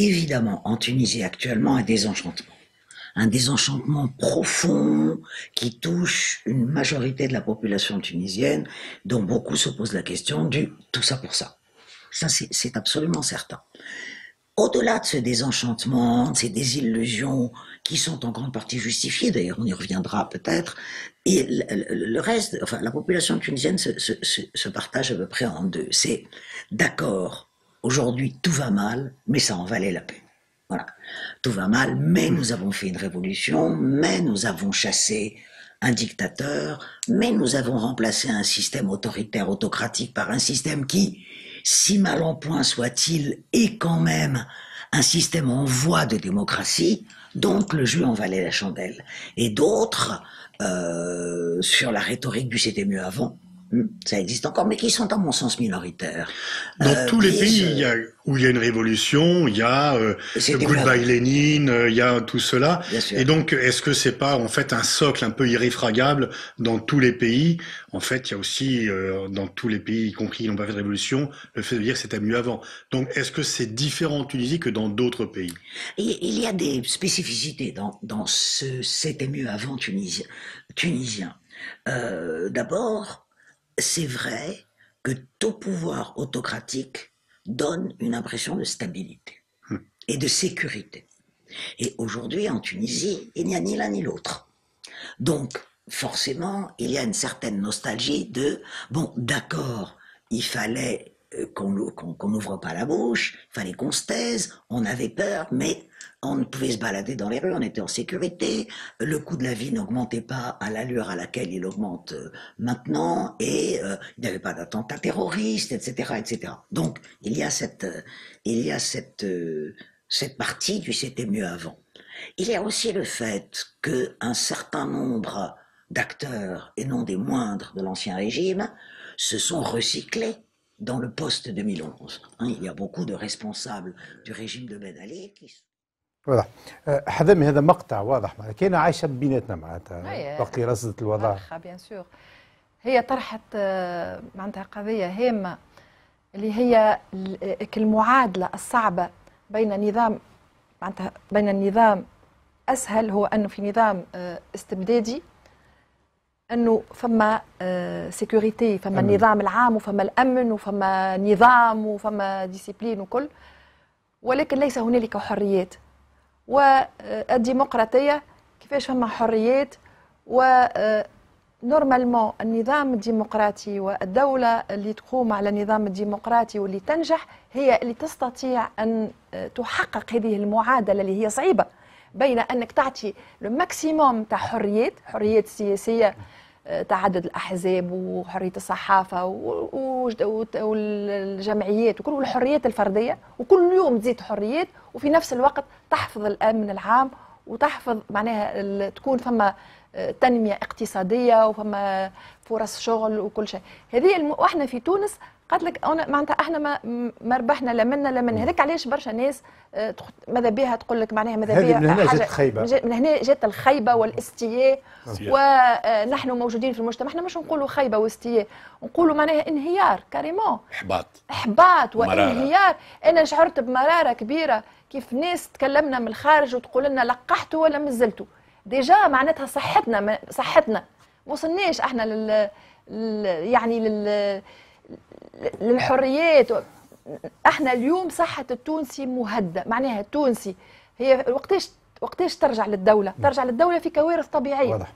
évidemment en Tunisie actuellement un désenchantement profond qui touche une majorité de la population tunisienne, dont beaucoup se posent la question du tout ça pour ça. Ça, c'est absolument certain. Au-delà de ce désenchantement, de ces désillusions qui sont en grande partie justifiées, d'ailleurs on y reviendra peut-être, et le reste, enfin la population tunisienne se partage à peu près en deux. C'est d'accord, aujourd'hui tout va mal, mais ça en valait la peine. Voilà, tout va mal, mais nous avons fait une révolution, mais nous avons chassé un dictateur, mais nous avons remplacé un système autoritaire, autocratique par un système qui, si mal en point soit-il, est quand même un système en voie de démocratie, donc le jeu en valait la chandelle. Et d'autres, sur la rhétorique du c'était mieux avant, ça existe encore, mais qui sont à mon sens minoritaires. Dans tous les pays où il y a une révolution, il y a Goodbye Lénine, il y a tout cela. Et donc, est-ce que c'est pas en fait un socle un peu irréfragable dans tous les pays? En fait, il y a aussi dans tous les pays, y compris qui n'ont pas fait de révolution, le fait de dire que c'était mieux avant. Donc, est-ce que c'est différent en Tunisie que dans d'autres pays? Il y a des spécificités dans ce c'était mieux avant tunisien. D'abord, c'est vrai que tout pouvoir autocratique donne une impression de stabilité et de sécurité. Et aujourd'hui, en Tunisie, il n'y a ni l'un ni l'autre. Donc, forcément, il y a une certaine nostalgie de, bon, d'accord, il fallait qu'on n'ouvre pas la bouche, il fallait qu'on se taise, on avait peur, mais on pouvait se balader dans les rues, on était en sécurité, le coût de la vie n'augmentait pas à l'allure à laquelle il augmente maintenant, et il n'y avait pas d'attentats terroristes, etc., etc. Donc, il y a cette partie du c'était mieux avant. Il y a aussi le fait qu'un certain nombre d'acteurs, et non des moindres de l'Ancien Régime, se sont recyclés dans le post-2011. Il y a beaucoup de responsables du régime de Ben Ali qui... واضح. حذمي هذا مقطع واضح معناتها كان عايشه بيناتنا معناتها باقي رصدت الوضع. واضحه بيان سور. هي طرحت معناتها قضيه هامه اللي هي المعادله الصعبه بين نظام معناتها بين النظام اسهل هو انه في نظام استبدادي انه فما سيكوريتي فما النظام العام وفما الامن وفما نظام وفما ديسيبلين وكل، ولكن ليس هنالك حريات. والديمقراطيه كيفاش فما حريات ونورمالمون النظام الديمقراطي والدوله اللي تقوم على النظام الديمقراطي واللي تنجح هي اللي تستطيع ان تحقق هذه المعادله اللي هي صعيبه بين انك تعطي لو ماكسيموم تاع حريات سياسيه، تعدد الاحزاب وحريه الصحافه والجمعيات وكل الحريات الفرديه، وكل يوم تزيد حريات، وفي نفس الوقت تحفظ الامن العام وتحفظ معناها تكون فما تنميه اقتصاديه وفما فرص شغل وكل شيء. هذه واحنا في تونس قالت لك معناتها احنا ما ربحنا لا منا لا من هذاك. علاش برشا ناس ماذا بها تقول لك معناها ماذا بها من هنا جات الخيبه، من هنا جات الخيبه والاستياء. ونحن موجودين في المجتمع احنا مش نقولوا خيبه واستياء، نقولوا معناها انهيار كاريمون، احباط وانهيار. انا شعرت بمراره كبيره كيف ناس تكلمنا من الخارج وتقول لنا لقحتوا ولا مازلتوا. ديجا معناتها صحتنا وصلناش احنا يعني للحريات. احنا اليوم صحة التونسي مهدة، معناها التونسي هي وقتاش ترجع للدولة؟ ترجع للدولة في كوارث طبيعية. واضح.